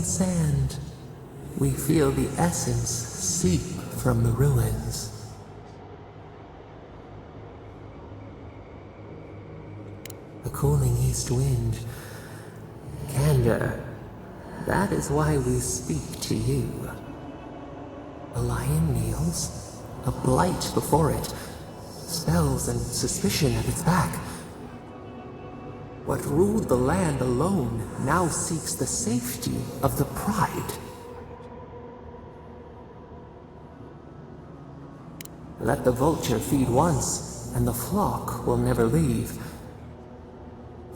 sand. We feel the essence seep from the ruins. The cooling east wind. Candor. That is why we speak to you. A lion kneels, a blight before it, spells and suspicion at its back. What ruled the land alone now seeks the safety of the pride. Let the vulture feed once, and the flock will never leave.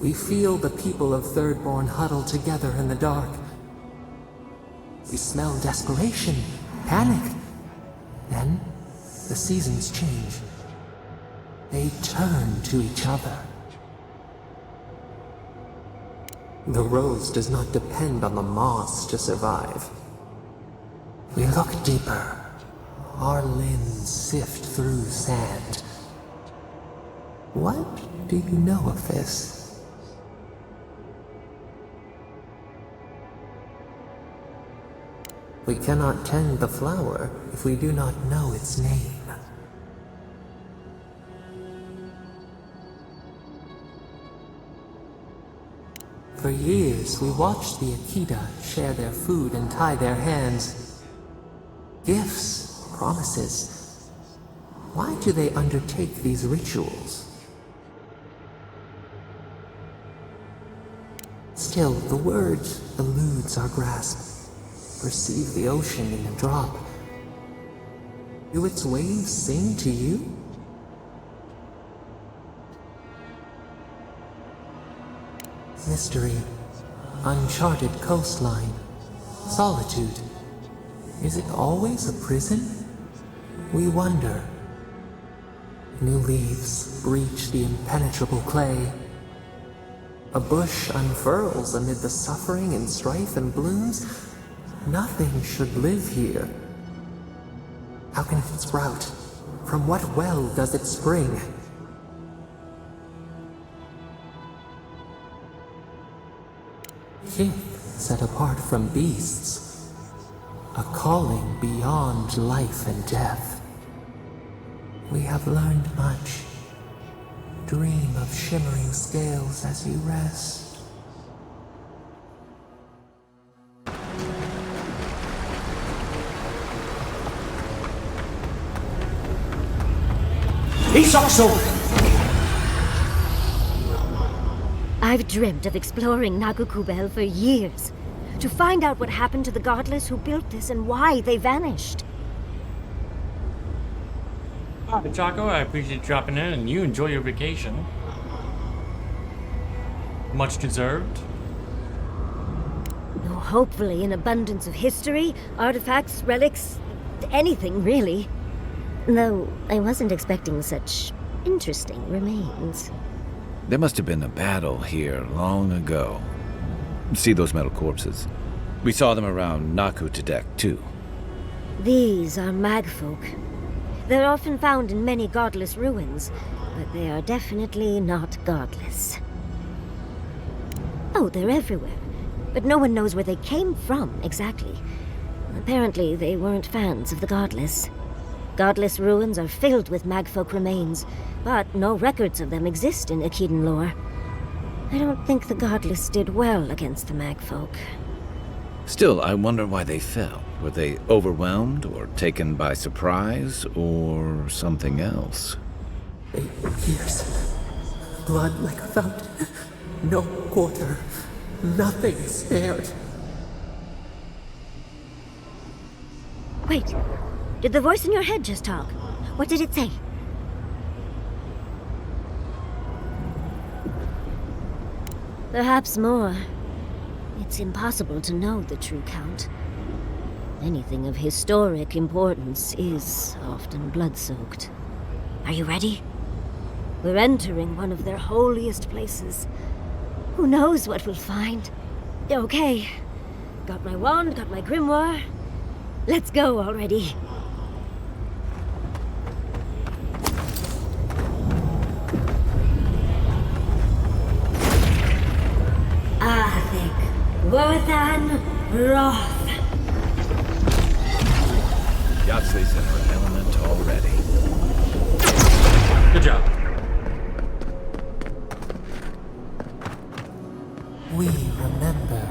We feel the people of Thirdborn huddle together in the dark. We smell desperation, panic. Then, the seasons change. They turn to each other. The rose does not depend on the moss to survive. We look deeper. Our limbs sift through sand. What do you know of this? We cannot tend the flower if we do not know its name. For years, we watched the Akita share their food and tie their hands. Gifts, promises. Why do they undertake these rituals? Still, the word eludes our grasp. Perceive the ocean in a drop. Do its waves sing to you? Mystery, uncharted coastline, solitude. Is it always a prison? We wonder. New leaves breach the impenetrable clay. A bush unfurls amid the suffering and strife and blooms. Nothing should live here. How can it sprout? From what well does it spring? Kith set apart from beasts. A calling beyond life and death. We have learned much. Dream of shimmering scales as you rest. He's also... I've dreamt of exploring Naku Kubel for years, to find out what happened to the godless who built this and why they vanished. Hi, Chaco. I appreciate you dropping in, and you enjoy your vacation. Much deserved. Oh, hopefully an abundance of history, artifacts, relics, anything really. Though I wasn't expecting such interesting remains. There must have been a battle here long ago. See those metal corpses? We saw them around Naku Kubel, too. These are magfolk. They're often found in many godless ruins, but they are definitely not godless. Oh, they're everywhere, but no one knows where they came from exactly. Apparently, they weren't fans of the godless. Godless ruins are filled with magfolk remains, but no records of them exist in Akhidan lore. I don't think the godless did well against the magfolk. Still, I wonder why they fell. Were they overwhelmed, or taken by surprise, or something else? They pierce. Blood like a fountain. No quarter. Nothing spared. Wait, did the voice in your head just talk? What did it say? Perhaps more. It's impossible to know the true count. Anything of historic importance is often blood-soaked. Are you ready? We're entering one of their holiest places. Who knows what we'll find? Okay. Got my wand, got my grimoire. Let's go already. Worthan Wrath. Yahtzei's in her element already. Good job. We remember.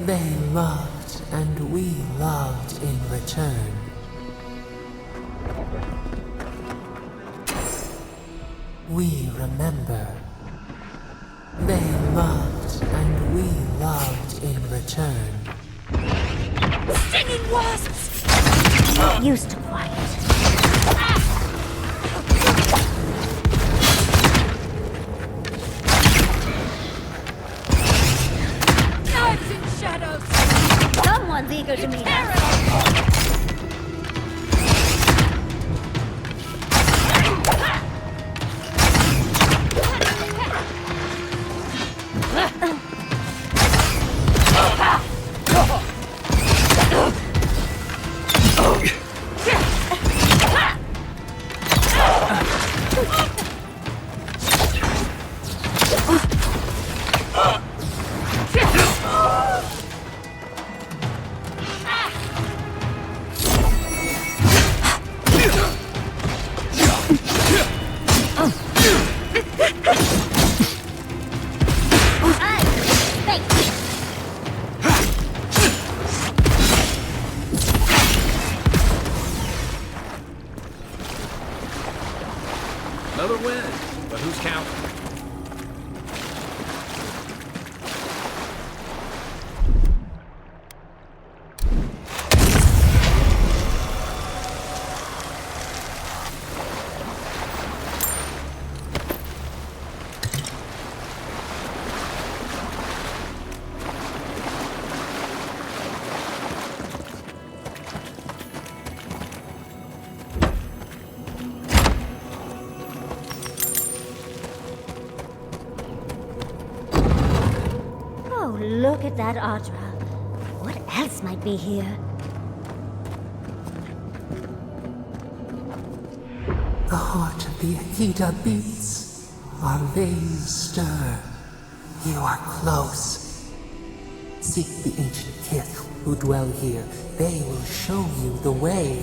They loved and we loved in return. We remember. They loved and we loved in return. Stinging wasps! Used to quiet. Knives in shadows! Someone's eager to meet us. Another win, but who's counting? Look at that Audra. What else might be here? The heart of the Akita beats. Our veins stir. You are close. Seek the ancient kith who dwell here. They will show you the way.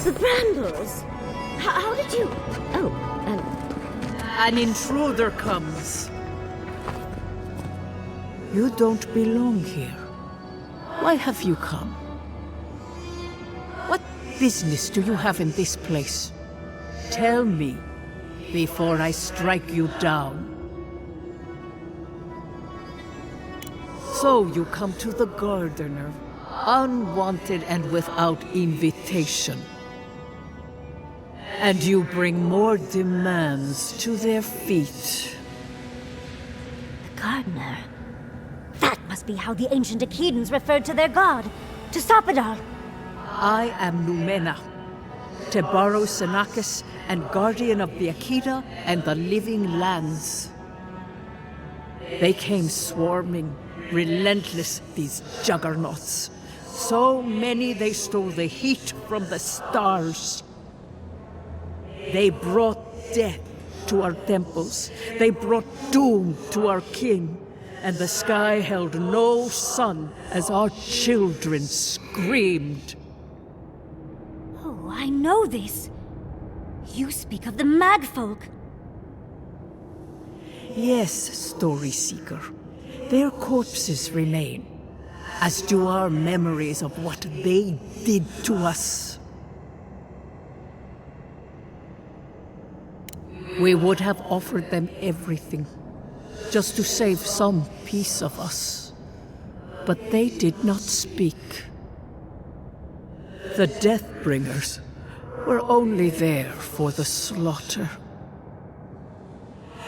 The Brambles! How did you... Oh, An intruder comes. You don't belong here. Why have you come? What business do you have in this place? Tell me, before I strike you down. So you come to the Gardener, unwanted and without invitation. And you bring more demands to their feet. the Gardener. That must be how the ancient Akidans referred to their god, to Sapadal. I am Numena, Tebaro Senakis, and guardian of the Akita and the living lands. They came swarming, relentless, these juggernauts. So many they stole the heat from the stars. They brought death to our temples. They brought doom to our king. And the sky held no sun as our children screamed. Oh, I know this. You speak of the Magfolk. Yes, Story Seeker. Their corpses remain, as do our memories of what they did to us. We would have offered them everything, just to save some piece of us. But they did not speak. The Deathbringers were only there for the slaughter.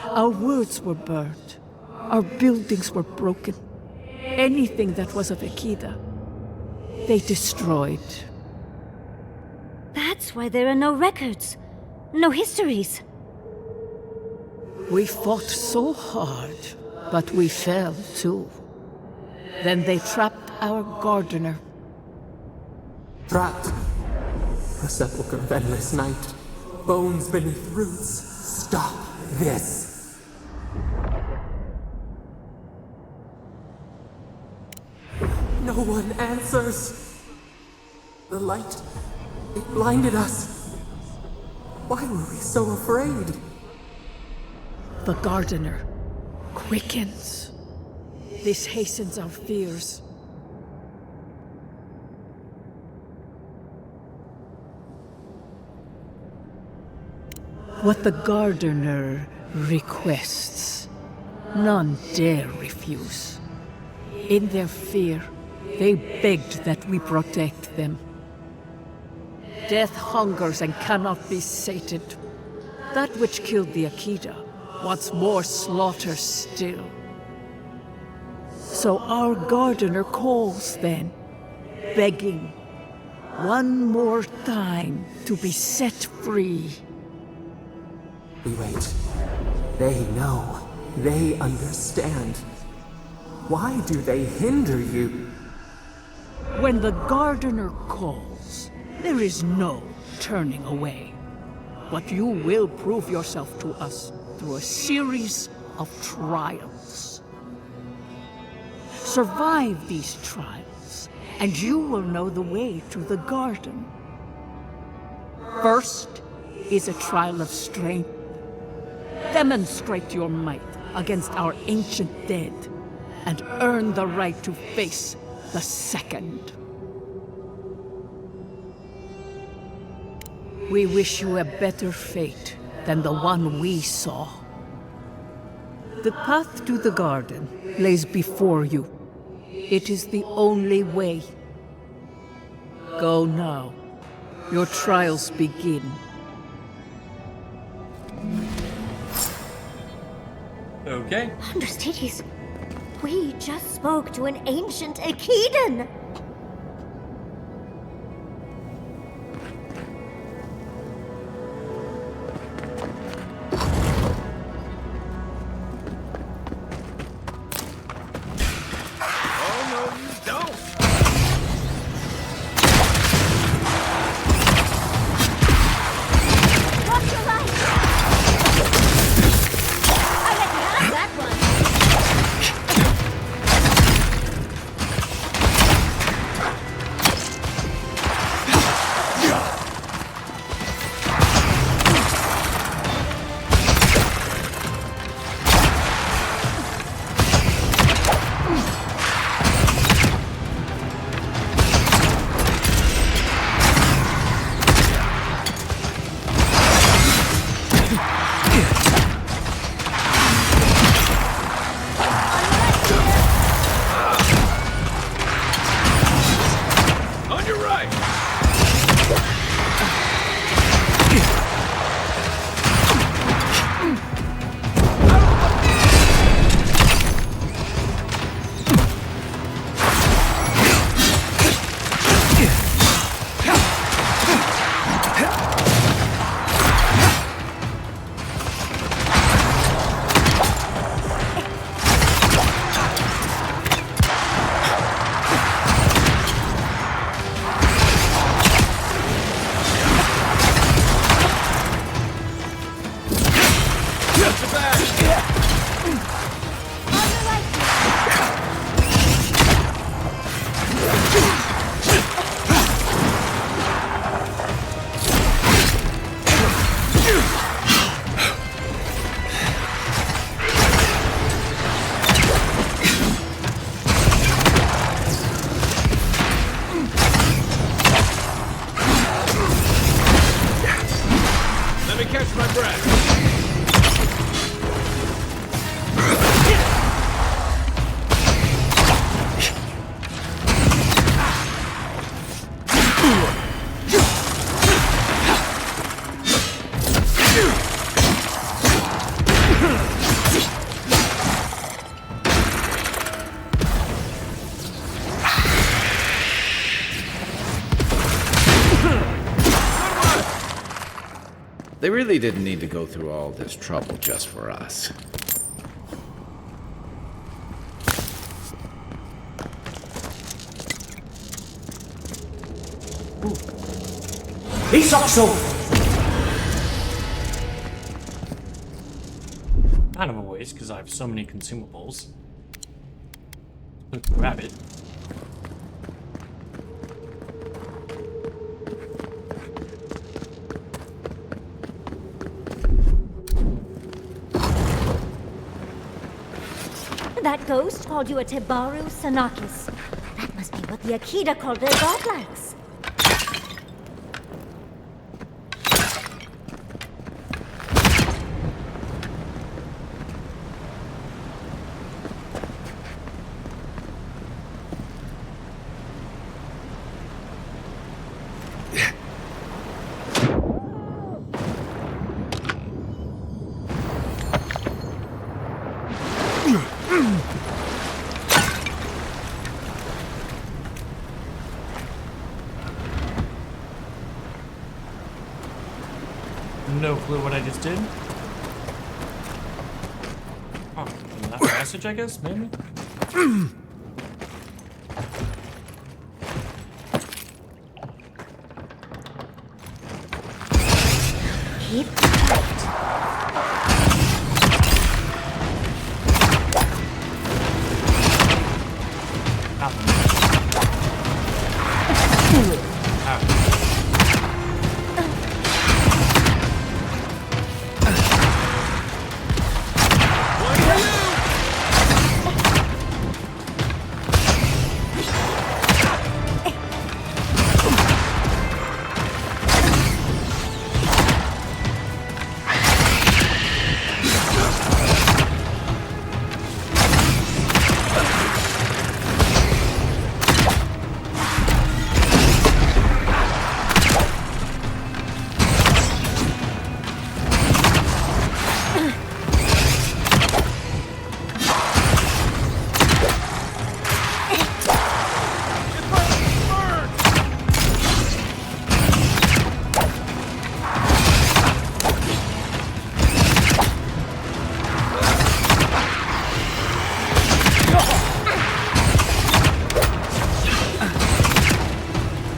Our words were burned. Our buildings were broken. Anything that was of Akita, they destroyed. That's why there are no records, no histories. We fought so hard, but we fell too. Then they trapped our gardener. Trapped. A sepulchre of endless night. Bones beneath roots. Stop this. No one answers. The light, it blinded us. Why were we so afraid? The gardener quickens. This hastens our fears. What the gardener requests, none dare refuse. In their fear, they begged that we protect them. Death hungers and cannot be sated. That which killed the Akita wants more slaughter still. So our gardener calls then, begging one more time to be set free. We wait. They know. They understand. Why do they hinder you? When the gardener calls, there is no turning away. But you will prove yourself to us through a series of trials. Survive these trials, and you will know the way to the garden. First is a trial of strength. Demonstrate your might against our ancient dead, and earn the right to face the second. We wish you a better fate than the one we saw. The path to the garden lays before you. It is the only way. Go now. Your trials begin. Okay. Understudies, we just spoke to an ancient Akidan! Let me catch my breath. They really didn't need to go through all this trouble just for us. He's also Kind of a waste because I have so many consumables. Let's grab it. That ghost called you a Thaurius Sanakis. That must be what the Akita called their godlings. No clue what I just did. Oh, that passage, I guess, maybe? Keep quiet.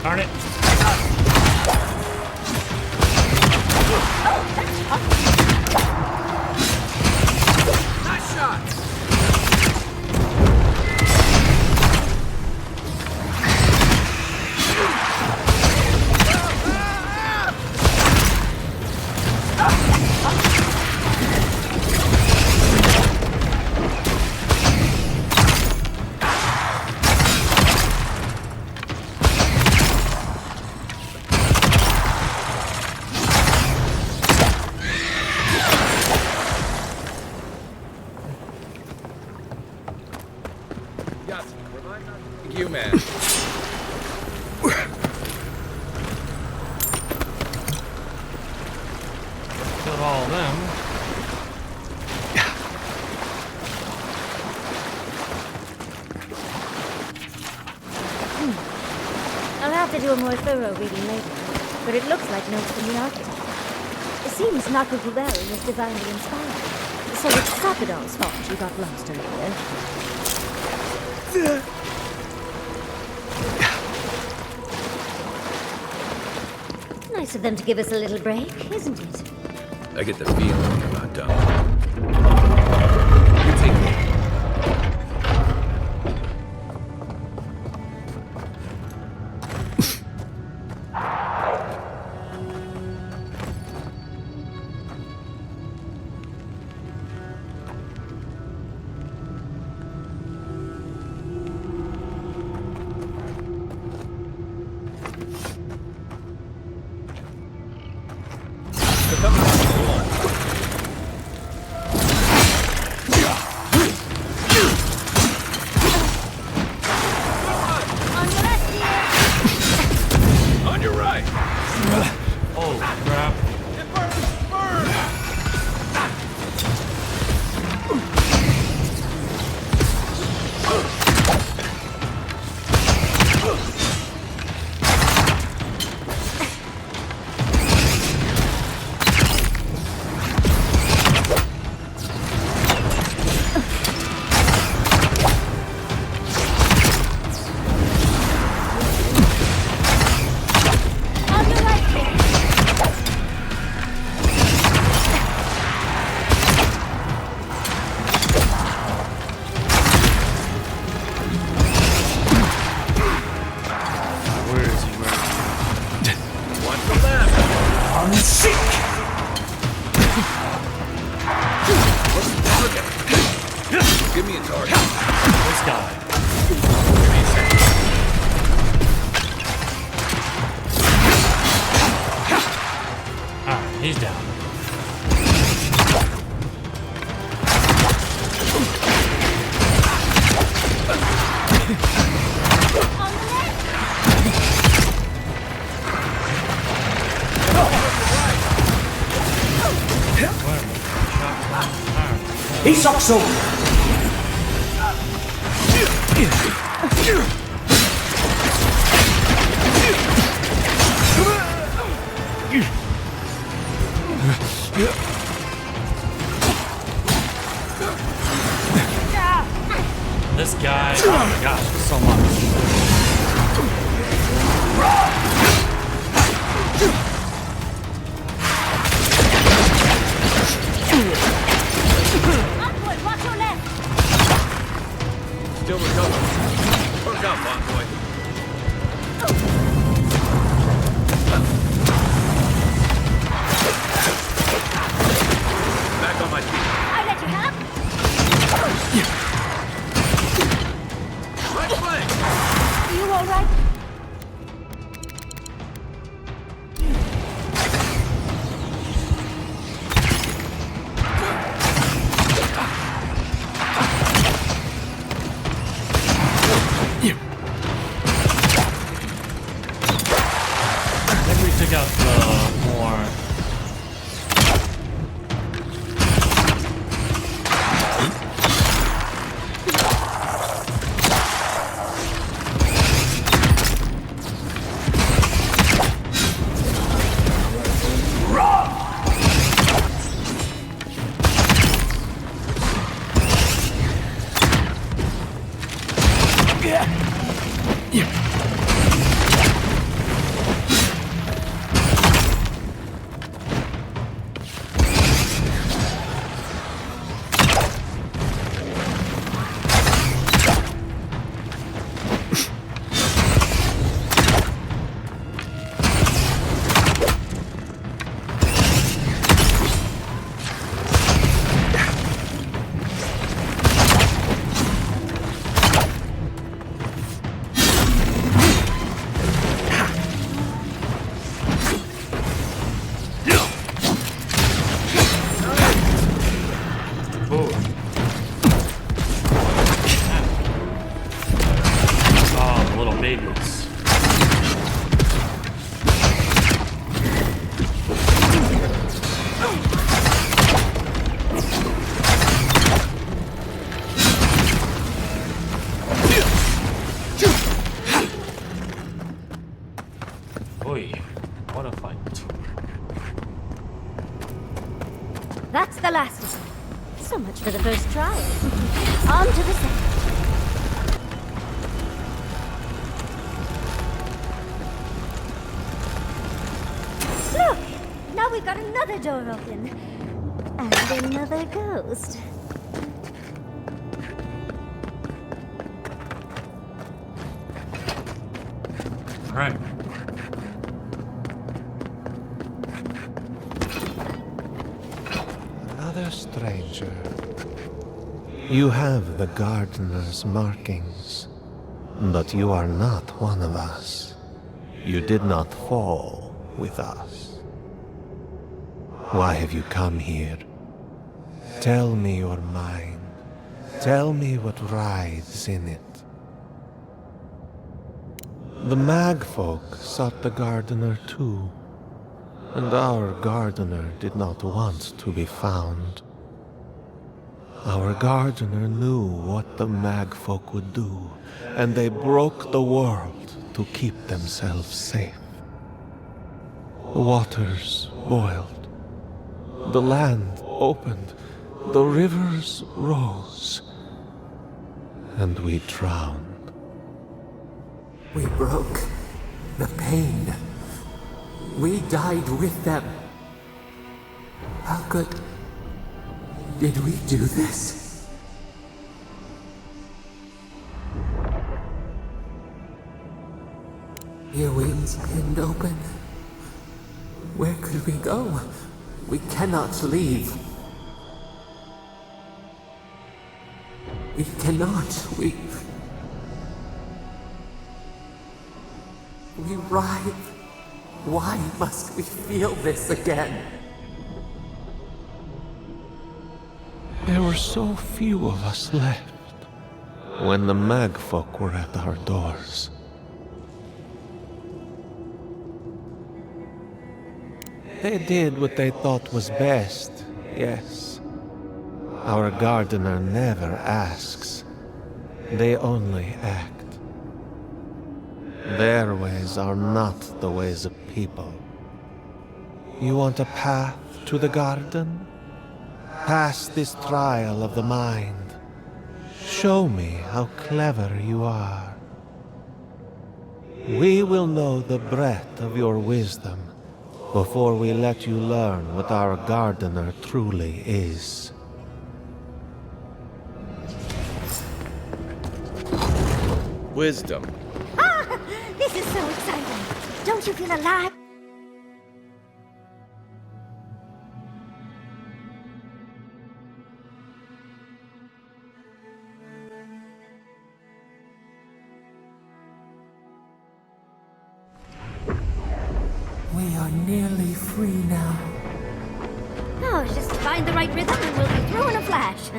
Darn it. Thank you, man. Killed all of them. I'll have to do a more thorough reading later, but it looks like notes from the architect. It seems Naku Kubel was divinely inspired, so it's Sapadal's fault you got lost earlier. Nice of them to give us a little break, isn't it? I get the feeling you're not done. You take me. Give me a target. This guy. Give me a second. Alright, he's down. Isokso! This guy, oh my gosh, so much. Upward, watch your left! Still recovering. Work out, Bond Boy. Back on my feet. I let you have? Right flank. You all right? I think we took out the more. Oh, the little babies. Oy, what a fight. That's the last of them. So much for the first trial. On to the second. Look! Now we've got another door open. And another ghost. Alright. Another stranger. You have the gardener's markings, but you are not one of us. You did not fall with us. Why have you come here? Tell me your mind. Tell me what rides in it. The Magfolk sought the gardener too, and our gardener did not want to be found. Our gardener knew what the Magfolk would do, and they broke the world to keep themselves safe. The waters boiled, the land opened, the rivers rose, and we drowned. We broke the pain. We died with them. How could... did we do this? Your wings pinned open. Where could we go? We cannot leave. We cannot. We writhe. Why must we feel this again? There were so few of us left when the Magfolk were at our doors. They did what they thought was best, yes. Our gardener never asks. They only act. Their ways are not the ways of people. You want a path to the garden? Pass this trial of the mind. Show me how clever you are. We will know the breadth of your wisdom before we let you learn what our gardener truly is. Wisdom. Ah! This is so exciting! Don't you feel alive? We are nearly free now. Oh, just find the right rhythm and we'll be through in a flash.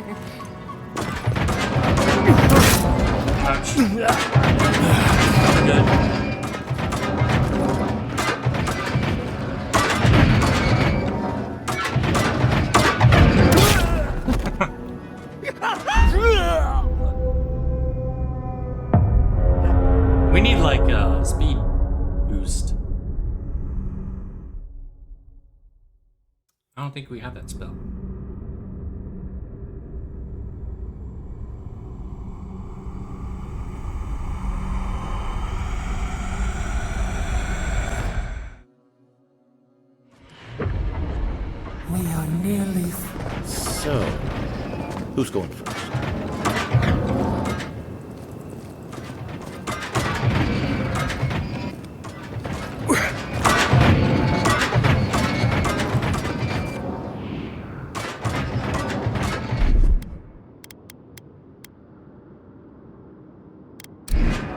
Ouch. Good. We need like a speed boost. I don't think we have that spell. We are nearly So, who's going first?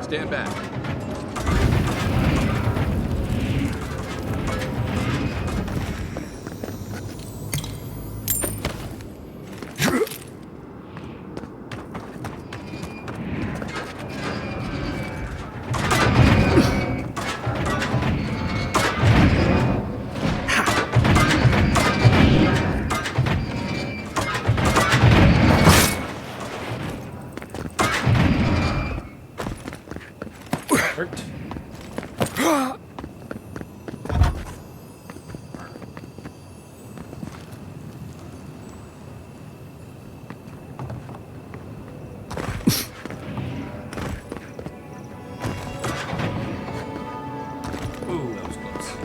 Stand back. Hurt. Ooh, that was close.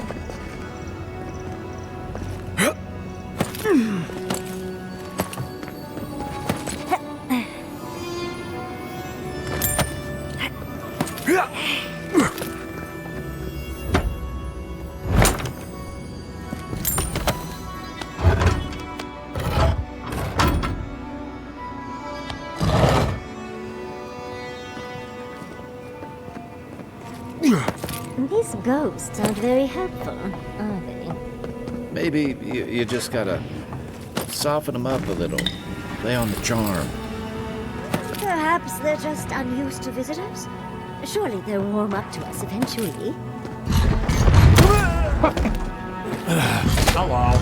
These ghosts aren't very helpful, are they? Maybe you just gotta soften them up a little. Play on the charm. Perhaps they're just unused to visitors? Surely they'll warm up to us eventually. Hello.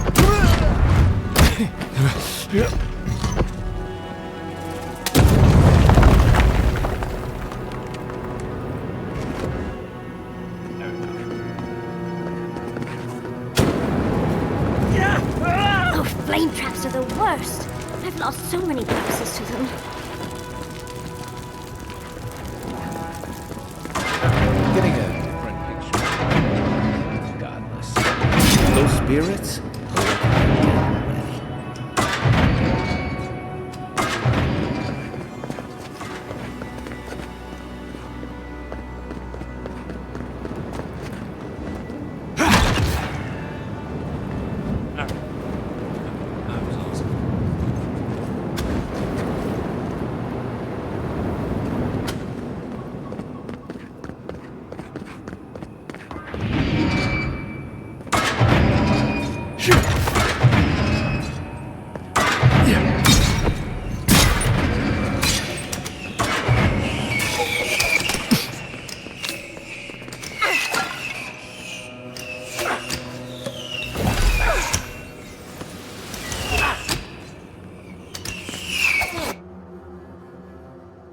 Oh, flame traps are the worst. I've lost so many boxes to them. Getting a different picture. Godless. Those spirits?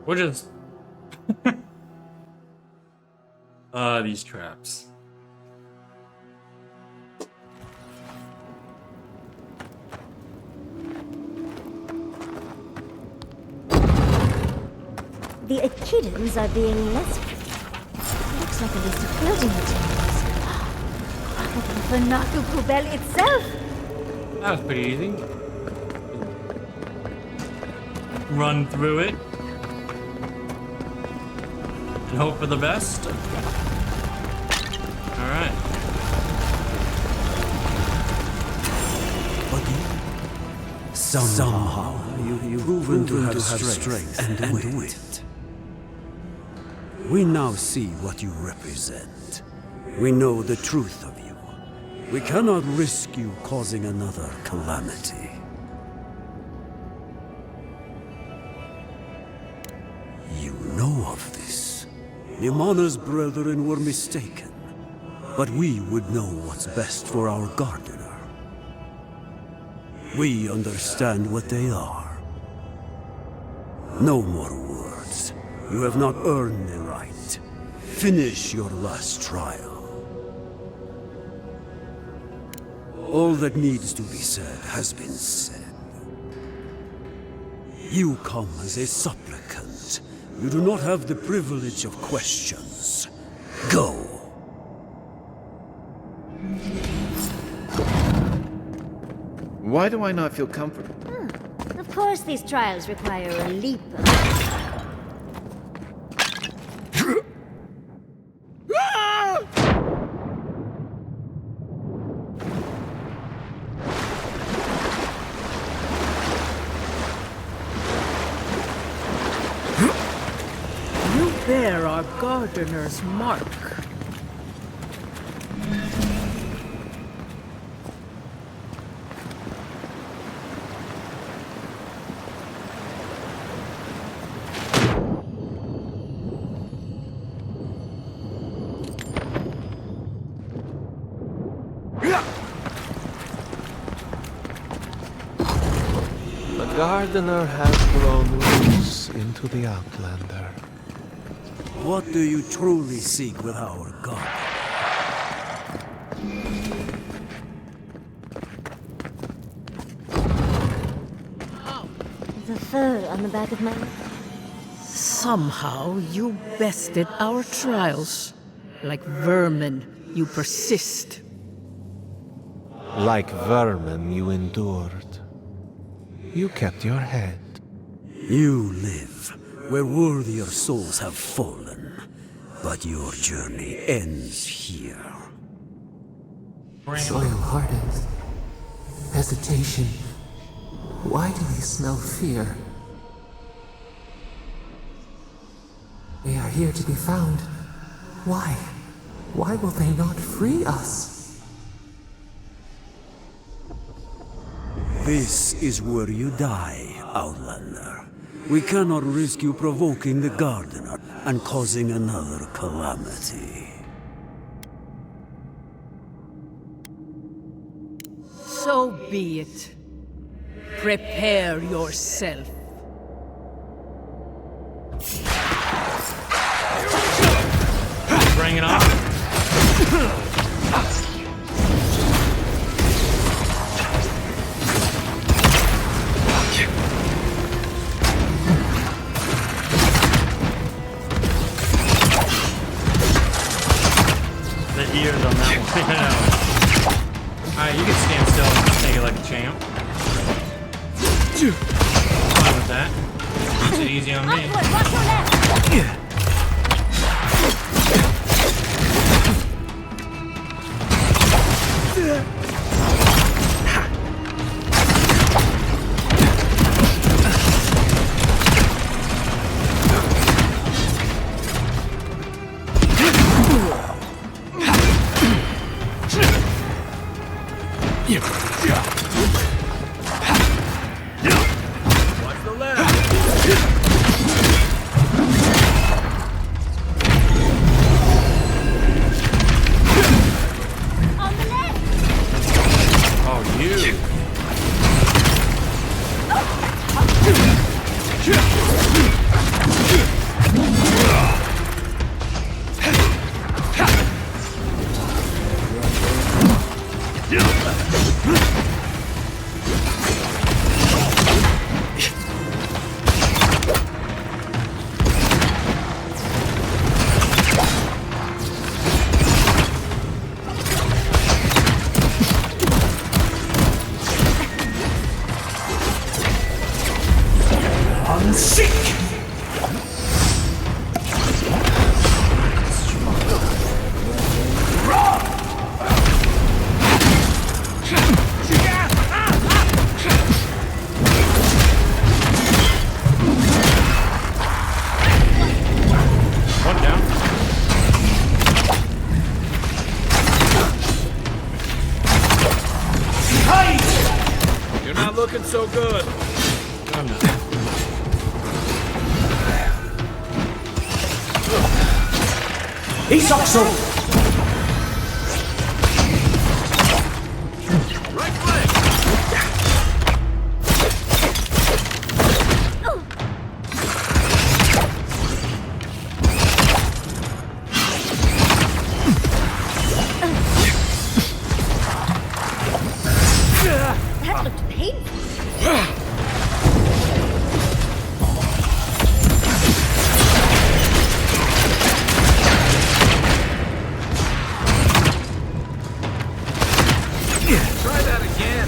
We're just... these traps. The echidnas are being less... Looks like a list of building materials. Probably for Naku Kubel itself. That was pretty easy. Run through it. And hope for the best. Alright. Somehow you've proven to have strength and wit. We now see what you represent. We know the truth of you. We cannot risk you causing another calamity. You know of this. Nimana's brethren were mistaken. But we would know what's best for our gardener. We understand what they are. No more words. You have not earned the right. Finish your last trial. All that needs to be said has been said. You come as a supplicant. You do not have the privilege of questions. Go. Why do I not feel comfortable? Of course these trials require a leap of... You bear our gardener's mark. The gardener has grown loose into the Outlander. What do you truly seek with our God? The fur on the back of my neck. Somehow you bested our trials. Like vermin, you persist. Like vermin, you endured. You kept your head. You live where worthier souls have fallen, but your journey ends here. Soil hardens. Hesitation. Why do we smell fear? They are here to be found. Why? Why will they not free us? This is where you die, Outlander. We cannot risk you provoking the Gardener and causing another calamity. So be it. Prepare yourself. Bring it on. The ears on that one. Alright, you can stand still and take it like a champ. Fine with that. Makes it easy on me. One down. You're not looking so good. I'm not. Right leg. That looked painful. Try that again.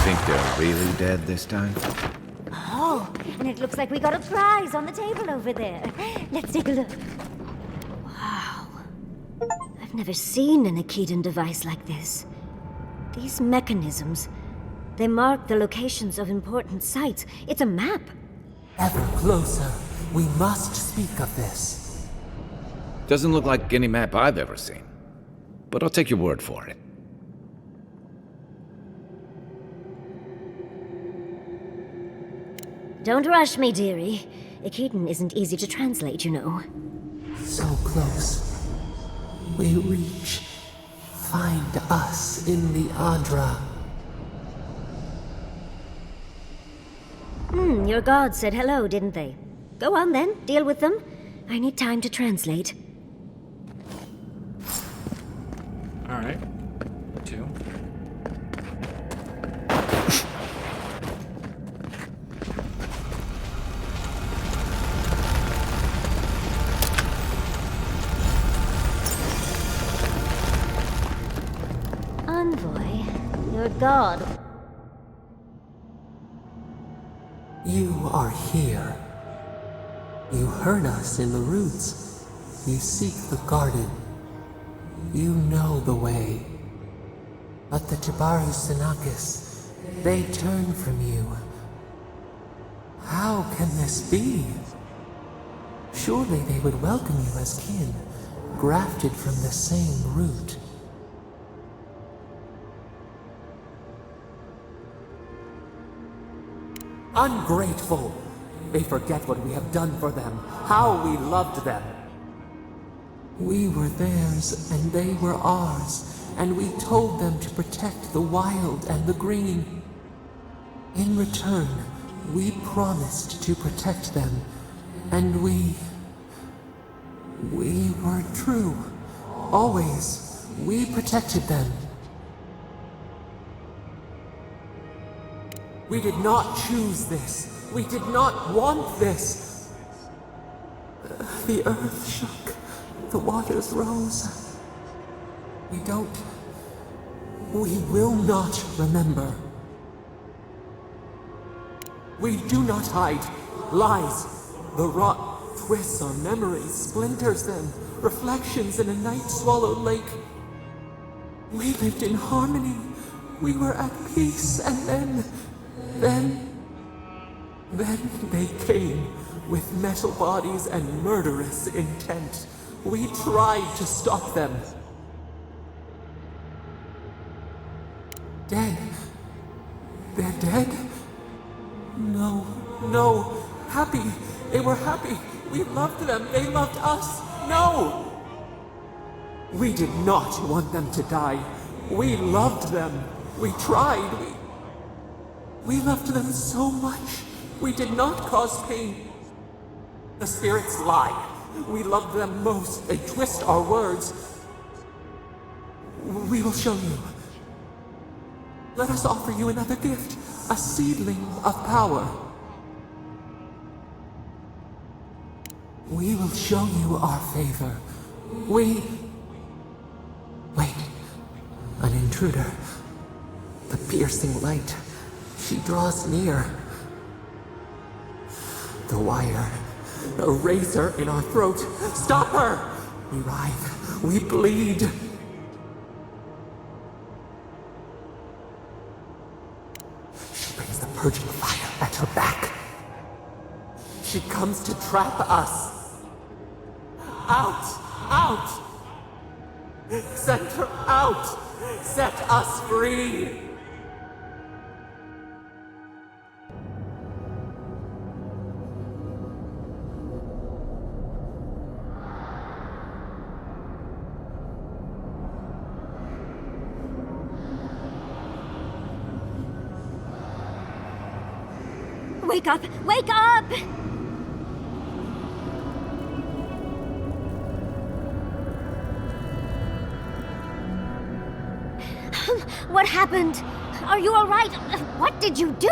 Think they're really dead this time? Oh, and it looks like we got a prize on the table over there. Let's take a look. Wow. I've never seen an Akitan device like this. These mechanisms, they mark the locations of important sites. It's a map. Ever closer. We must speak of this. Doesn't look like any map I've ever seen. But I'll take your word for it. Don't rush me, dearie. Akitan isn't easy to translate, you know. So close. We reach. Find us in the Adra. Your gods said hello, didn't they? Go on then, deal with them. I need time to translate. Alright. 2. Envoy, your god. You are here. You heard us in the roots. You seek the garden. You know the way. But the Thaurius, they turn from you. How can this be? Surely they would welcome you as kin, grafted from the same root. Ungrateful! They forget what we have done for them, how we loved them. We were theirs, and they were ours, and we told them to protect the wild and the green. In return, we promised to protect them, and we were true. Always, we protected them. We did not choose this. We did not want this. The earth shook. The waters rose. We will not remember. We do not hide. Lies. The rot twists our memories, splinters them, reflections in a night-swallowed lake. We lived in harmony. We were at peace, and then they came with metal bodies and murderous intent. We tried to stop them. Dead? They're dead? No. Happy. They were happy. We loved them. They loved us. No! We did not want them to die. We loved them. We tried. We loved them so much. We did not cause pain. The spirits lie. We love them most. They twist our words. We will show you. Let us offer you another gift. A seedling of power. We will show you our favor. Wait. An intruder. The piercing light. She draws near. The wire. A razor in our throat. Stop her! We writhe. We bleed. She brings the purging fire at her back. She comes to trap us. Out! Send her out! Set us free! Wake up! Wake up! What happened? Are you all right? What did you do?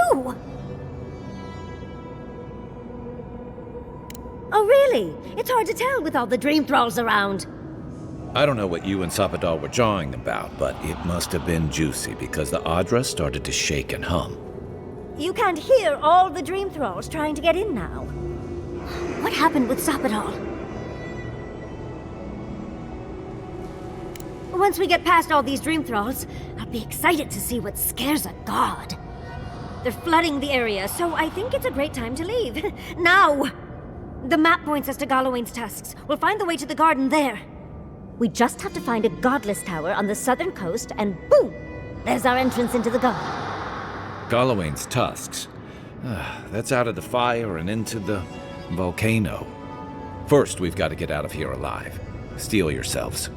Oh, really? It's hard to tell with all the dream thralls around. I don't know what you and Sapadal were jawing about, but it must have been juicy because the Adra started to shake and hum. You can't hear all the dream thralls trying to get in now. What happened with Sapadal? Once we get past all these dream thralls, I'll be excited to see what scares a god. They're flooding the area, so I think it's a great time to leave. Now! The map points us to Galawain's tusks. We'll find the way to the garden there. We just have to find a godless tower on the southern coast, and boom! There's our entrance into the garden. Galawain's tusks. That's out of the fire and into the volcano. First, we've got to get out of here alive. Steel yourselves.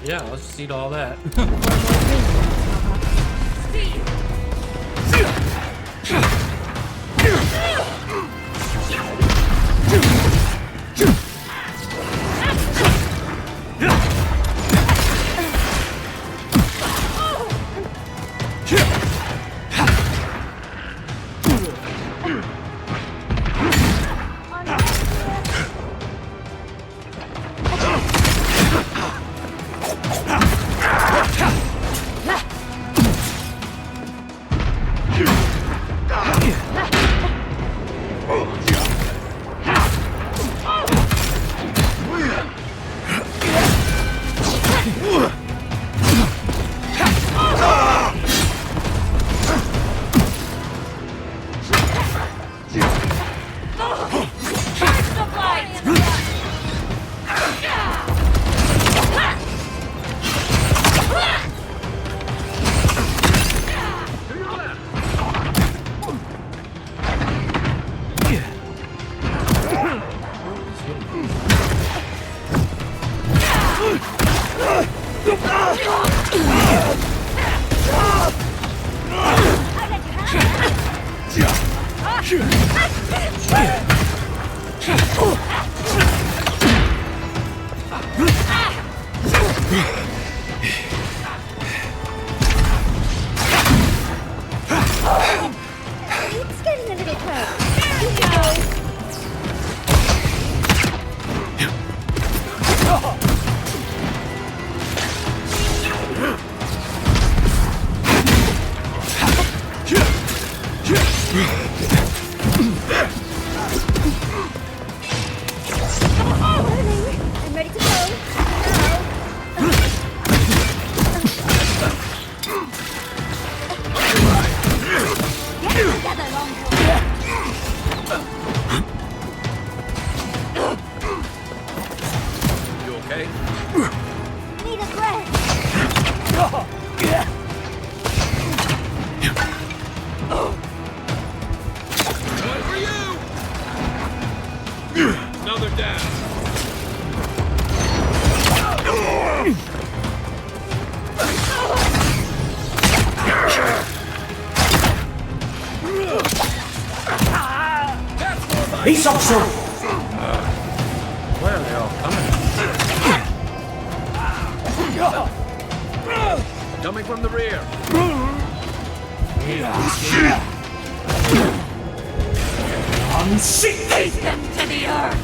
Yeah, let's just eat all that. Another down. He's up, sir. Where are they all coming? Coming from the rear. Unseat them to the earth.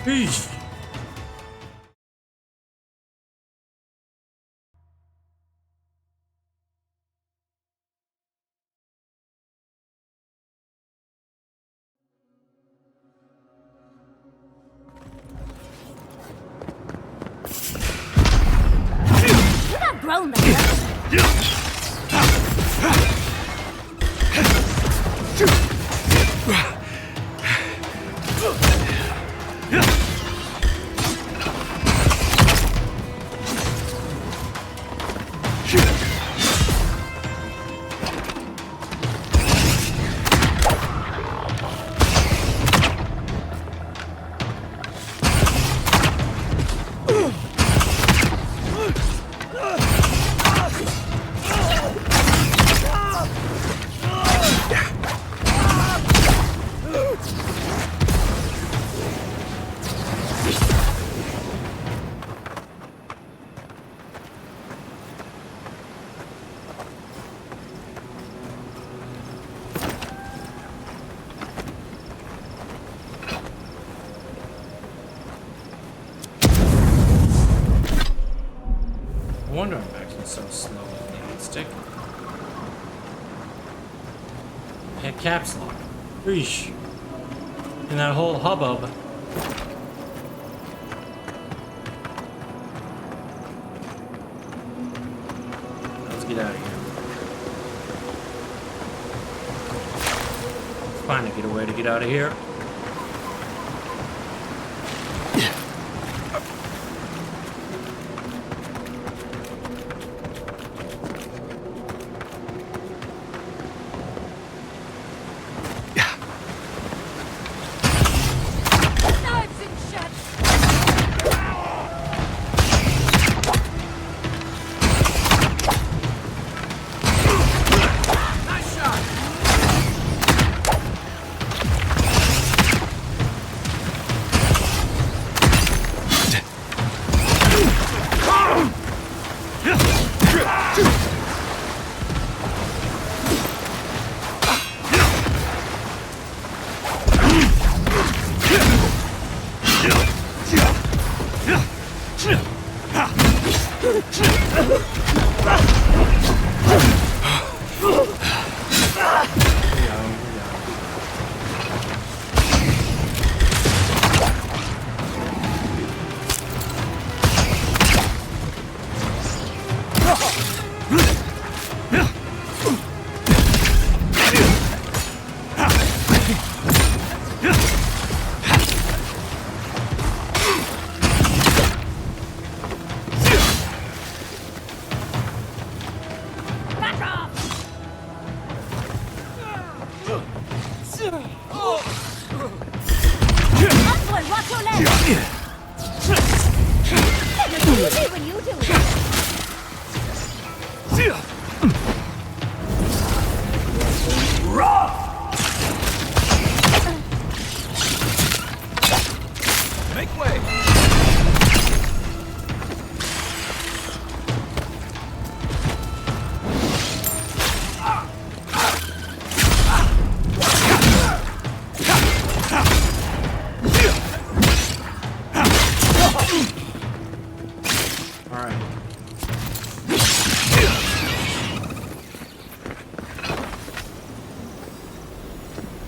Eesh. You're not grown like that. No wonder I'm acting so slow with the stick. Hit caps lock. Eesh. And that whole hubbub. Let's get out of here. Find a getaway to get out of here.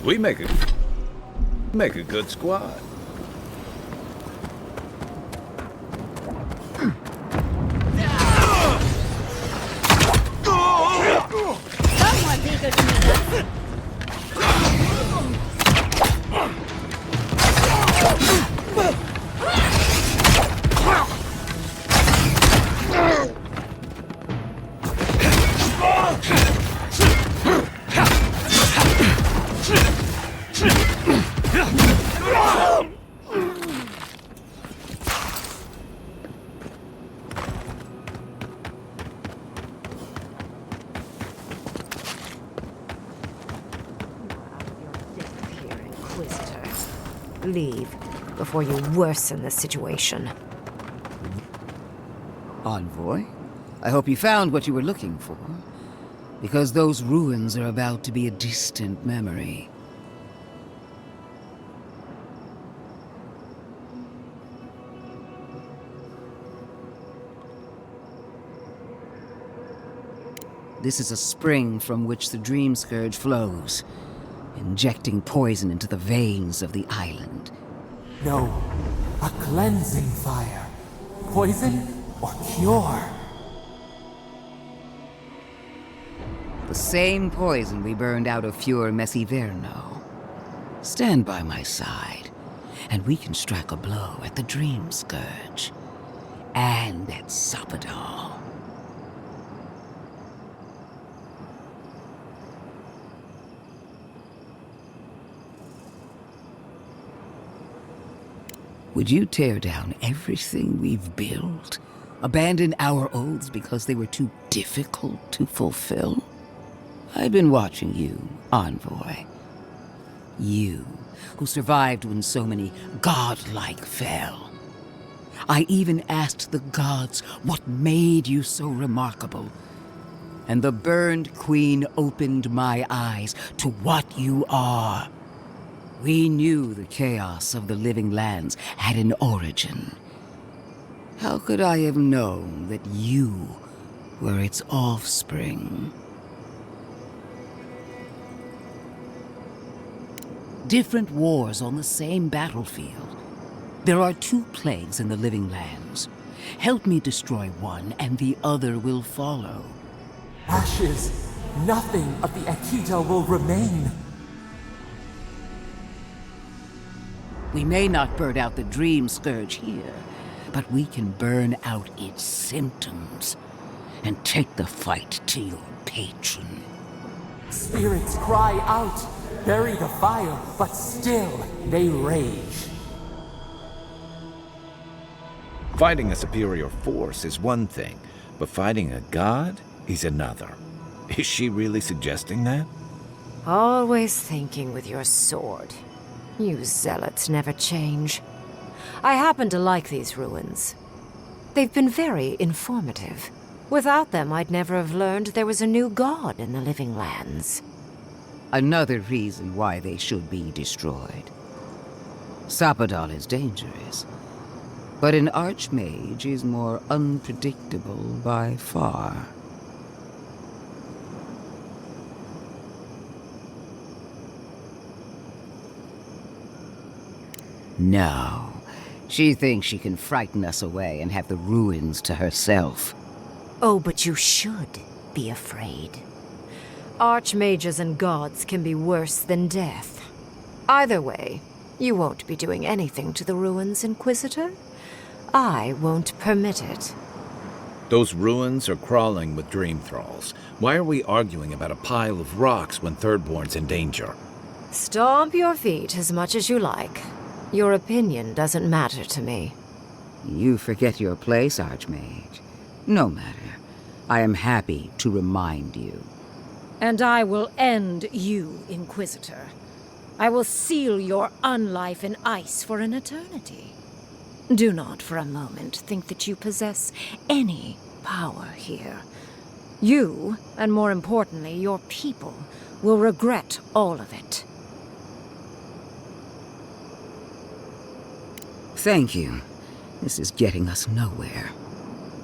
We make a good squad. Leave, before you worsen the situation. Envoy, I hope you found what you were looking for. Because those ruins are about to be a distant memory. This is a spring from which the Dream Scourge flows, injecting poison into the veins of the island. No, a cleansing fire. Poison or cure? The same poison we burned out of Fior Messiverno. Stand by my side, and we can strike a blow at the Dream Scourge. And at Sapadal. Would you tear down everything we've built? Abandon our oaths because they were too difficult to fulfill? I've been watching you, Envoy. You, who survived when so many godlike fell. I even asked the gods what made you so remarkable. And the Burned Queen opened my eyes to what you are. We knew the chaos of the living lands had an origin. How could I have known that you were its offspring? Different wars on the same battlefield. There are 2 plagues in the living lands. Help me destroy one, and the other will follow. Ashes. Nothing of the Akita will remain. We may not burn out the Dream Scourge here, but we can burn out its symptoms and take the fight to your patron. Spirits cry out, bury the fire, but still they rage. Fighting a superior force is one thing, but fighting a god is another. Is she really suggesting that? Always thinking with your sword. You zealots never change. I happen to like these ruins. They've been very informative. Without them, I'd never have learned there was a new god in the living lands. Another reason why they should be destroyed. Sapadal is dangerous, but an archmage is more unpredictable by far. No. She thinks she can frighten us away and have the ruins to herself. Oh, but you should be afraid. Archmages and gods can be worse than death. Either way, you won't be doing anything to the ruins, Inquisitor. I won't permit it. Those ruins are crawling with dream thralls. Why are we arguing about a pile of rocks when Thirdborn's in danger? Stomp your feet as much as you like. Your opinion doesn't matter to me. You forget your place, Archmage. No matter. I am happy to remind you. And I will end you, Inquisitor. I will seal your unlife in ice for an eternity. Do not for a moment think that you possess any power here. You, and more importantly, your people, will regret all of it. Thank you. This is getting us nowhere.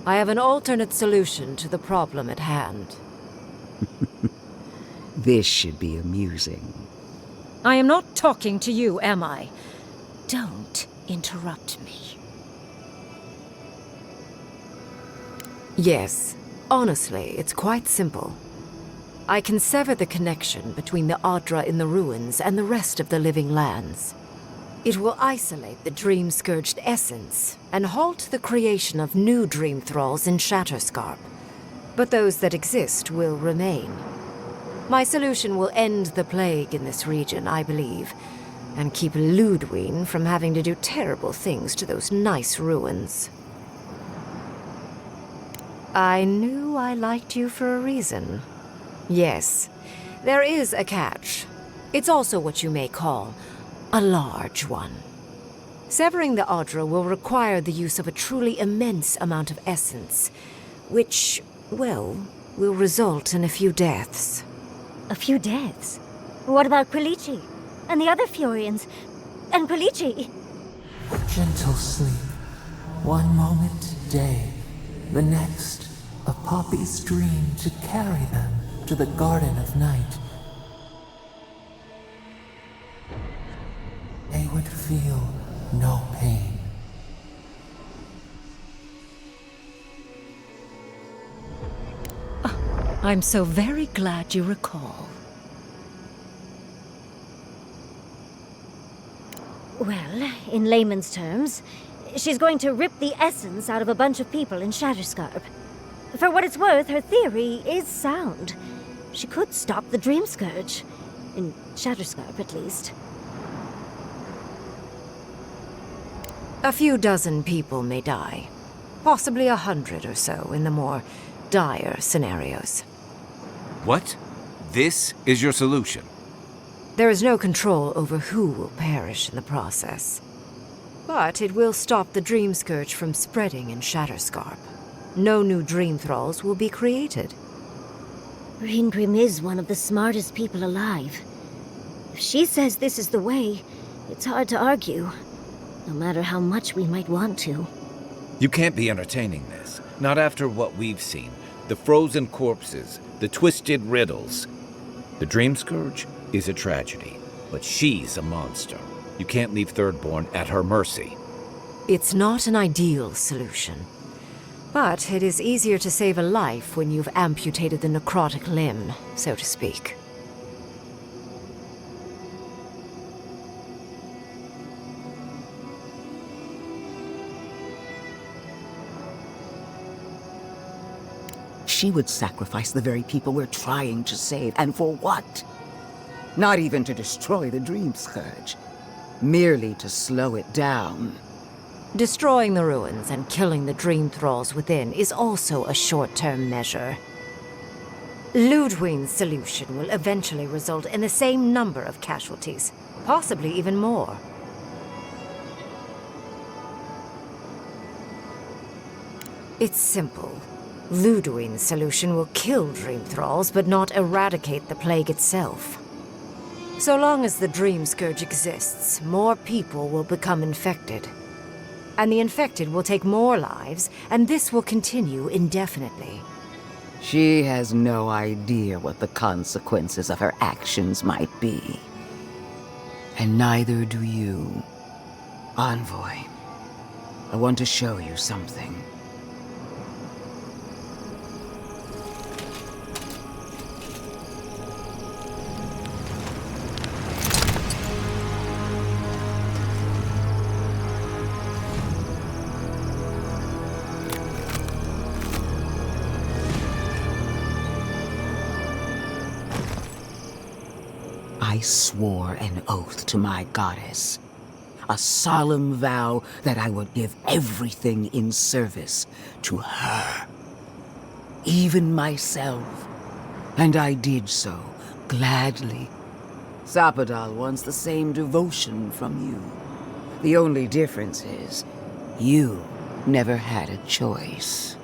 I have an alternate solution to the problem at hand. This should be amusing. I am not talking to you, am I? Don't interrupt me. Yes. Honestly, it's quite simple. I can sever the connection between the Adra in the ruins and the rest of the living lands. It will isolate the dream-scourged essence and halt the creation of new dream thralls in Shatterscarp. But those that exist will remain. My solution will end the plague in this region, I believe, and keep Ludwine from having to do terrible things to those nice ruins. I knew I liked you for a reason. Yes, there is a catch. It's also what you may call a large one. Severing the Audra will require the use of a truly immense amount of essence, which, well, will result in a few deaths. A few deaths? What about Quilici? And the other Furians? And Quilici? Gentle sleep. One moment day, the next, a poppy's dream to carry them to the Garden of Night. They would feel no pain. I'm so very glad you recall. Well, in layman's terms, she's going to rip the essence out of a bunch of people in Shatterscarp. For what it's worth, her theory is sound. She could stop the Dream Scourge. In Shatterscarp, at least. A few dozen people may die. Possibly 100 or so in the more dire scenarios. What? This is your solution? There is no control over who will perish in the process. But it will stop the Dream Scourge from spreading in Shatterscarp. No new Dream Thralls will be created. Ringrim is one of the smartest people alive. If she says this is the way, it's hard to argue. No matter how much we might want to. You can't be entertaining this. Not after what we've seen. The frozen corpses, the twisted riddles. The Dream Scourge is a tragedy, but she's a monster. You can't leave Thirdborn at her mercy. It's not an ideal solution. But it is easier to save a life when you've amputated the necrotic limb, so to speak. She would sacrifice the very people we're trying to save, and for what? Not even to destroy the Dream Scourge. Merely to slow it down. Destroying the ruins and killing the Dream Thralls within is also a short-term measure. Ludwig's solution will eventually result in the same number of casualties, possibly even more. It's simple. Ludwig's solution will kill Dream Thralls, but not eradicate the plague itself. So long as the Dream Scourge exists, more people will become infected. And the infected will take more lives, and this will continue indefinitely. She has no idea what the consequences of her actions might be. And neither do you. Envoy, I want to show you something. I swore an oath to my goddess. A solemn vow that I would give everything in service to her. Even myself. And I did so, gladly. Sapadal wants the same devotion from you. The only difference is, you never had a choice.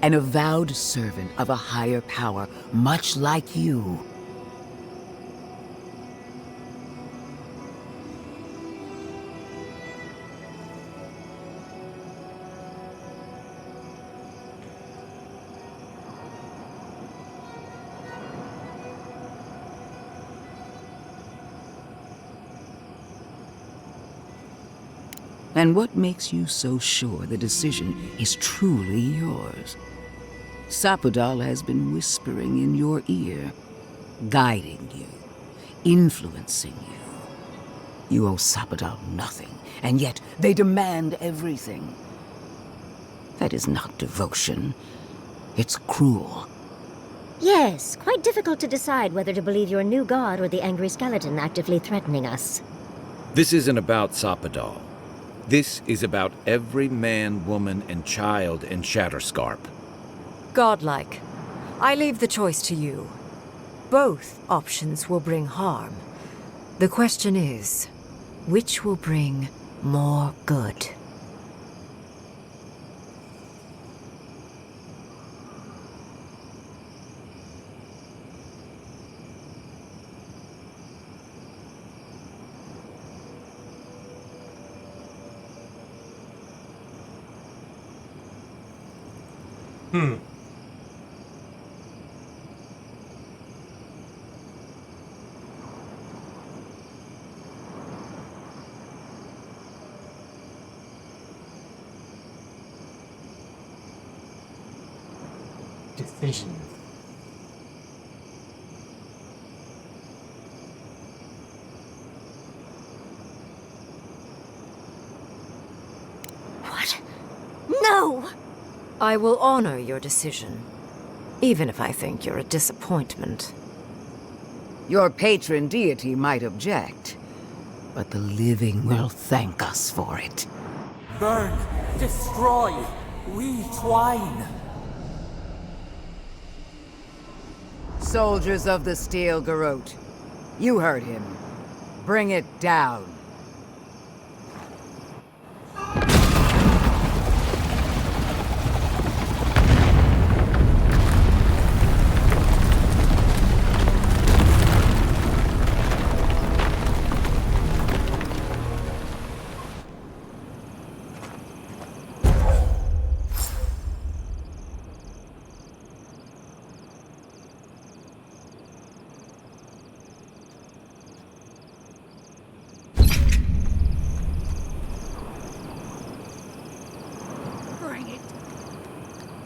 An avowed servant of a higher power, much like you. And what makes you so sure the decision is truly yours? Sapadal has been whispering in your ear, guiding you, influencing you. You owe Sapadal nothing, and yet they demand everything. That is not devotion. It's cruel. Yes, quite difficult to decide whether to believe your new god or the angry skeleton actively threatening us. This isn't about Sapadal. This is about every man, woman, and child in Shatterscarp. Godlike. I leave the choice to you. Both options will bring harm. The question is, which will bring more good? Decision. What? No! I will honor your decision, even if I think you're a disappointment. Your patron deity might object, but the living will thank us for it. Burn, destroy, we twine. Soldiers of the Steel Garrote, you heard him. Bring it down.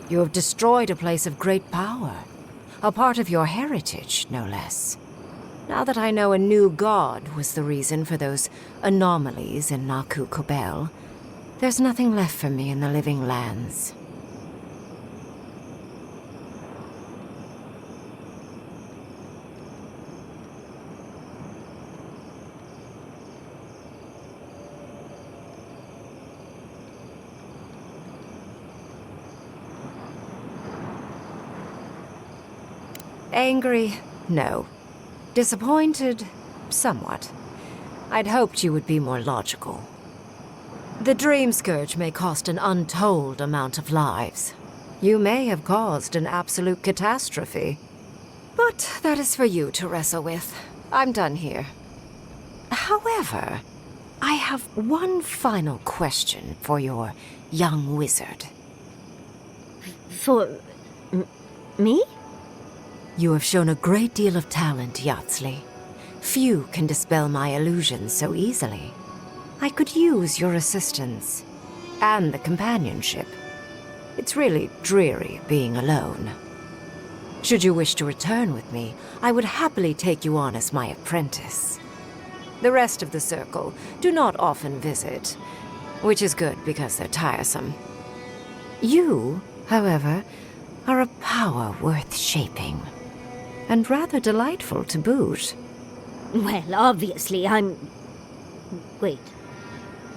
You have destroyed a place of great power. A part of your heritage, no less. Now that I know a new god was the reason for those anomalies in Naku Kubel, there's nothing left for me in the living lands. Angry? No. Disappointed? Somewhat. I'd hoped you would be more logical. The Dream Scourge may cost an untold amount of lives. You may have caused an absolute catastrophe. But that is for you to wrestle with. I'm done here. However, I have one final question for your young wizard. For... me? You have shown a great deal of talent, Yatsley. Few can dispel my illusions so easily. I could use your assistance. And the companionship. It's really dreary being alone. Should you wish to return with me, I would happily take you on as my apprentice. The rest of the circle do not often visit, which is good because they're tiresome. You, however, are a power worth shaping. And rather delightful to boot. Well, obviously, I'm... Wait.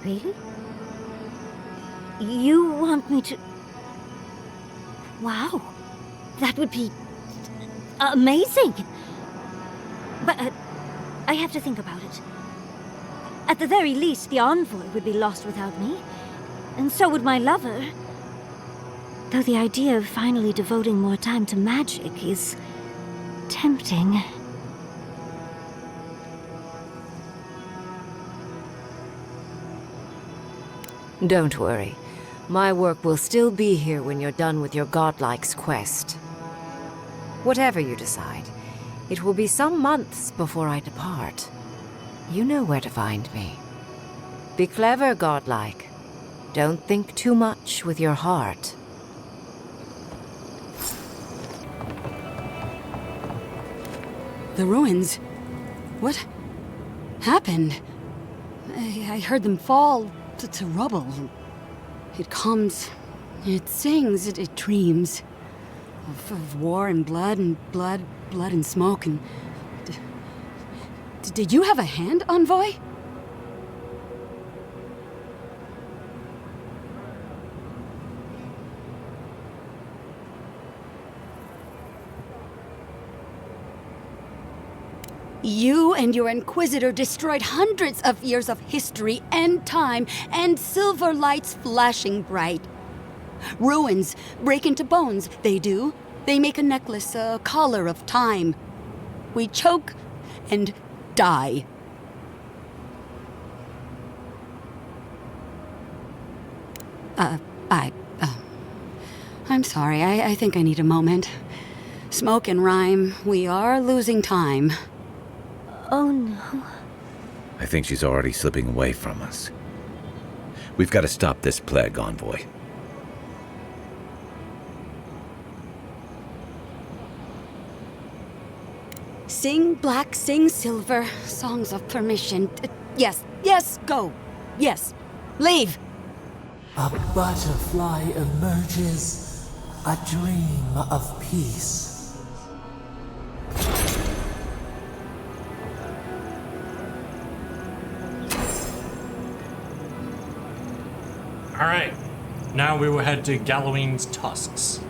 Really? You want me to... Wow. That would be... amazing! But, I have to think about it. At the very least, the envoy would be lost without me. And so would my lover. Though the idea of finally devoting more time to magic is... tempting. Don't worry. My work will still be here when you're done with your godlike's quest. Whatever you decide, it will be some months before I depart. You know where to find me. Be clever, godlike. Don't think too much with your heart. The ruins? What happened? I heard them fall to rubble. It comes, it sings, it dreams of war and blood and smoke and... Did you have a hand, envoy? You and your Inquisitor destroyed hundreds of years of history and time, and silver lights flashing bright. Ruins break into bones, they do. They make a necklace, a collar of time. We choke and die. I'm sorry, I think I need a moment. Smoke and rhyme, we are losing time. Oh no. I think she's already slipping away from us. We've got to stop this plague, Envoy. Sing black, sing silver, songs of permission. Yes, go. Yes, leave. A butterfly emerges, a dream of peace. Alright, now we will head to Galloween's tusks.